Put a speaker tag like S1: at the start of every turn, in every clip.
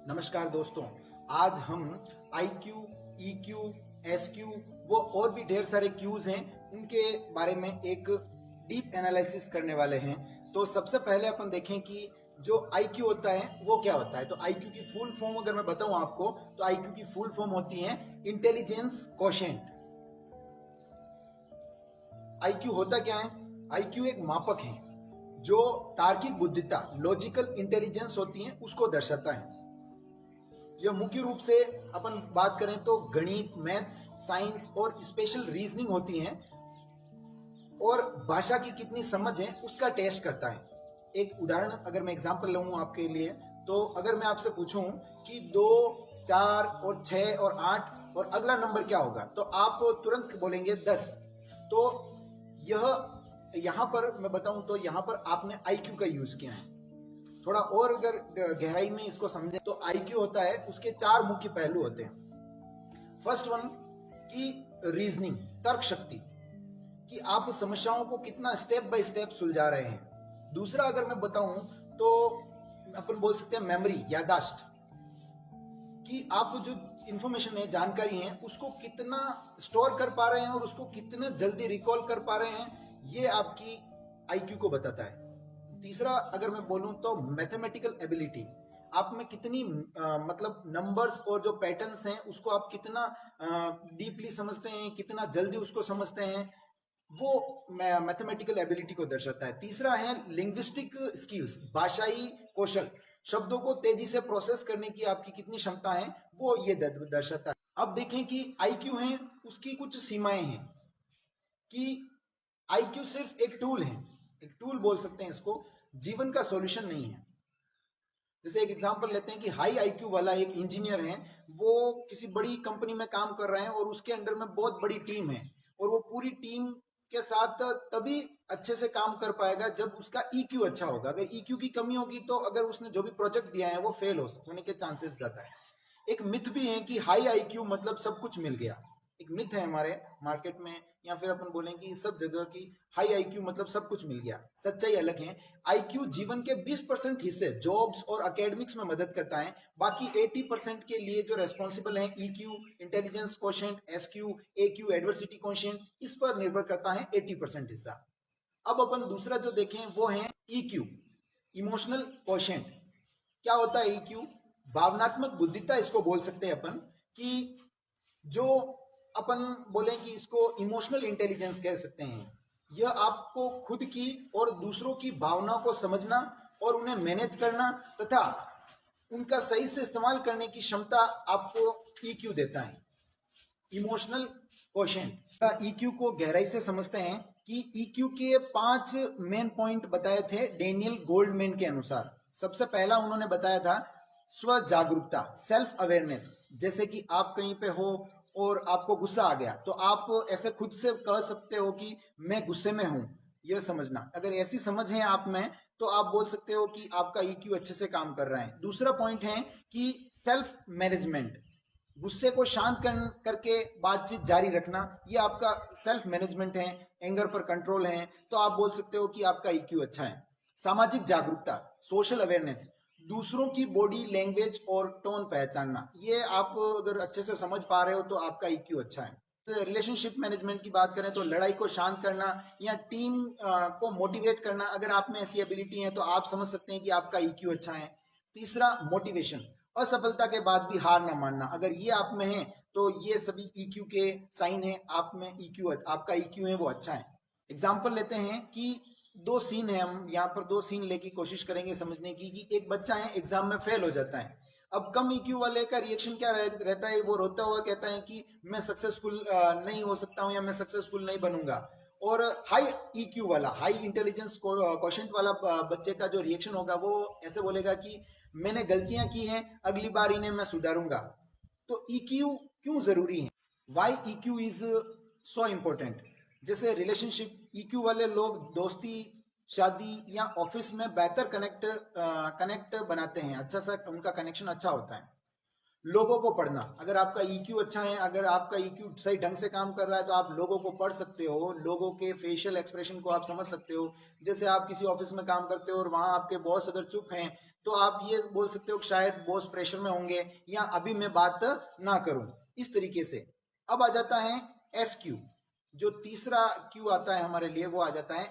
S1: नमस्कार दोस्तों, आज हम IQ, EQ, SQ वो और भी ढेर सारे क्यूज हैं, उनके बारे में एक डीप एनालिसिस करने वाले हैं। तो सबसे पहले अपन देखें कि जो IQ होता है वो क्या होता है। तो IQ की फुल फॉर्म अगर मैं बताऊं आपको, तो IQ की फुल फॉर्म होती है इंटेलिजेंस कोशेंट। IQ होता क्या है? IQ एक मापक है जो तार्किक बुद्धिता, लॉजिकल इंटेलिजेंस होती है, उसको दर्शाता है। यह मुख्य रूप से अपन बात करें तो गणित, मैथ्स, साइंस और स्पेशल रीजनिंग होती हैं, और भाषा की कितनी समझ है उसका टेस्ट करता है। एक उदाहरण अगर मैं एग्जांपल लूँ आपके लिए, तो अगर मैं आपसे पूछूं कि 2, 4 और 6 और 8 और अगला नंबर क्या होगा, तो आप तुरंत बोलेंगे 10। तो यह यहाँ पर मैं बताऊं तो यहाँ पर आपने IQ का यूज किया है। थोड़ा और अगर गहराई में इसको समझें तो IQ होता है, उसके 4 मुख्य पहलू होते हैं। फर्स्ट वन की रीजनिंग, तर्क शक्ति, कि आप समस्याओं को कितना स्टेप बाय स्टेप सुलझा रहे हैं। दूसरा अगर मैं बताऊं तो अपन बोल सकते हैं मेमोरी, याददाश्त, कि आप जो इंफॉर्मेशन है, जानकारी है, उसको कितना स्टोर कर पा रहे हैं और उसको कितना जल्दी रिकॉल कर पा रहे हैं, ये आपकी IQ को बताता है। तीसरा अगर मैं बोलूं तो मैथमेटिकल एबिलिटी, आप में कितनी मतलब नंबर्स और जो पैटर्न्स हैं उसको आप कितना डीपली समझते हैं, कितना जल्दी उसको समझते हैं, वो मैथमेटिकल एबिलिटी को दर्शाता है। तीसरा है लिंग्विस्टिक स्किल्स, भाषाई कौशल, शब्दों को तेजी से प्रोसेस करने की आपकी कितनी क्षमता है, वो ये दर्शाता है। अब देखें कि IQ है, उसकी कुछ सीमाएं हैं, कि IQ सिर्फ एक टूल है, एक टूल बोल सकते हैं इसको, जीवन का सॉल्यूशन नहीं है। जैसे एक एग्जांपल लेते हैं कि हाई IQ वाला एक इंजीनियर है, वो किसी बड़ी कंपनी में काम कर रहे हैं और उसके अंडर में बहुत बड़ी टीम है, और वो पूरी टीम के साथ तभी अच्छे से काम कर पाएगा जब उसका EQ अच्छा होगा। अगर EQ की कमी होगी तो अगर उसने जो भी प्रोजेक्ट दिया है वो फेल होने के चांसेस ज्यादा है। एक मिथ भी है कि हाई IQ मतलब सब कुछ मिल गया। एक मिथ है हमारे मार्केट में, या फिर अपन बोलें कि सब जगह की हाई IQ मतलब सब कुछ मिल गया। सच्चाई अलग है। IQ जीवन के 20% हिस्से जॉब्स और एकेडमिक्स में मदद करता है। बाकी 80% के लिए जो रेस्पॉन्सिबल है, EQ, intelligence quotient, SQ, AQ, adversity quotient, इस पर निर्भर करता है 80% हिस्सा। अब अपन दूसरा जो देखें वो है EQ, इमोशनल कोशेंट। क्या होता है EQ? भावनात्मक बुद्धिता इसको बोल सकते हैं अपन, कि जो अपन बोलें कि इसको इमोशनल इंटेलिजेंस कह सकते हैं। यह आपको खुद की और दूसरों की भावनाओं को समझना और उन्हें मैनेज करना तथा उनका सही से इस्तेमाल करने की क्षमता आपको EQ देता है। Emotional quotient. EQ को गहराई से समझते हैं कि EQ के 5 मेन पॉइंट बताए थे डेनियल गोल्डमैन के अनुसार। सबसे पहला उन्होंने बताया था स्व जागरूकता, सेल्फ अवेयरनेस। जैसे कि आप कहीं पे हो और आपको गुस्सा आ गया, तो आप ऐसे खुद से कह सकते हो कि मैं गुस्से में हूं, यह समझना। अगर ऐसी समझ है आप में, तो आप बोल सकते हो कि आपका EQ अच्छे से काम कर रहा है। दूसरा पॉइंट है कि सेल्फ मैनेजमेंट, गुस्से को शांत करके बातचीत जारी रखना, ये आपका सेल्फ मैनेजमेंट है। एंगर पर कंट्रोल है, तो आप बोल सकते हो कि आपका EQ अच्छा है। सामाजिक जागरूकता, सोशल अवेयरनेस, दूसरों की बॉडी लैंग्वेज और टोन पहचानना, ये आप अगर अच्छे से समझ पा रहे हो तो आपका EQ अच्छा है। रिलेशनशिप मैनेजमेंट की बात करें तो लड़ाई को शांत करना या टीम को मोटिवेट करना, अगर आप में ऐसी एबिलिटी है तो आप समझ सकते हैं कि आपका EQ अच्छा है। तीसरा मोटिवेशन, असफलता के बाद भी हार ना मानना, अगर ये आप में है तो ये सभी EQ के साइन है। आप में EQ, आपका EQ है वो अच्छा है। एग्जाम्पल लेते हैं कि 2 सीन है, हम यहाँ पर 2 सीन लेके कोशिश करेंगे समझने की। कि एक बच्चा है, एग्जाम में फेल हो जाता है। अब कम EQ वाले का रिएक्शन क्या रहता है? वो रोता हुआ कहता है कि मैं सक्सेसफुल नहीं हो सकता हूँ, या मैं सक्सेसफुल नहीं बनूंगा। और हाई EQ वाला, हाई इंटेलिजेंस क्वोशेंट वाला बच्चे का जो रिएक्शन होगा, वो ऐसे बोलेगा कि मैंने गलतियां की हैं, अगली बार इन्हें मैं सुधारूंगा। तो EQ क्यों जरूरी है? Why EQ is so important? जैसे रिलेशनशिप, EQ वाले लोग दोस्ती, शादी या ऑफिस में बेहतर कनेक्ट बनाते हैं, अच्छा सा उनका कनेक्शन अच्छा होता है। लोगों को पढ़ना, अगर आपका EQ अच्छा है, अगर आपका EQ सही ढंग से काम कर रहा है, तो आप लोगों को पढ़ सकते हो, लोगों के फेशियल एक्सप्रेशन को आप समझ सकते हो। जैसे आप किसी ऑफिस में काम करते हो और वहां आपके बॉस अगर चुप हैं, तो आप ये बोल सकते हो कि शायद बॉस प्रेशर में होंगे या अभी मैं बात ना करूं, इस तरीके से। अब आ जाता है एस क्यू, जो तीसरा क्यू आता है हमारे लिए, वो आ जाता है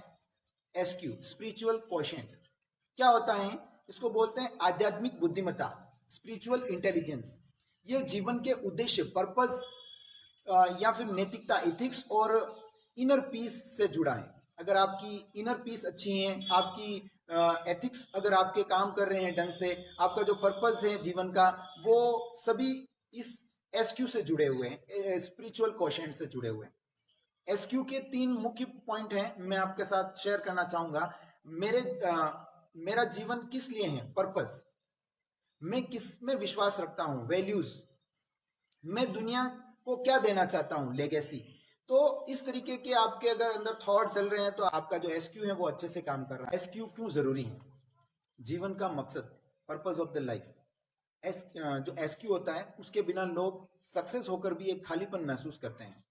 S1: एस क्यू, स्पिरिचुअल क्वोशेंट। क्या होता है? इसको बोलते हैं आध्यात्मिक बुद्धिमत्ता, स्पिरिचुअल इंटेलिजेंस। ये जीवन के उद्देश्य, पर्पस या फिर नैतिकता, इथिक्स और इनर पीस से जुड़ा है। अगर आपकी इनर पीस अच्छी है, आपकी एथिक्स अगर आपके काम कर रहे हैं ढंग से, आपका जो पर्पस है जीवन का, वो सभी इस एसक्यू से जुड़े हुए हैं, स्पिरिचुअल क्वोशेंट से जुड़े हुए हैं। एसक्यू के 3 मुख्य पॉइंट हैं, मैं आपके साथ शेयर करना चाहूंगा। मेरा जीवन किस लिए है, पर्पस। मैं किस में विश्वास रखता हूं, वैल्यूज। मैं दुनिया को क्या देना चाहता हूं, लेगेसी। तो इस तरीके के आपके अगर अंदर थॉट चल रहे हैं तो आपका जो एसक्यू है वो अच्छे से काम कर रहा है। एसक्यू क्यों जरूरी है? जीवन का मकसद, पर्पस ऑफ द लाइफ। जो एसक्यू होता है उसके बिना लोग सक्सेस होकर भी एक खालीपन महसूस करते हैं।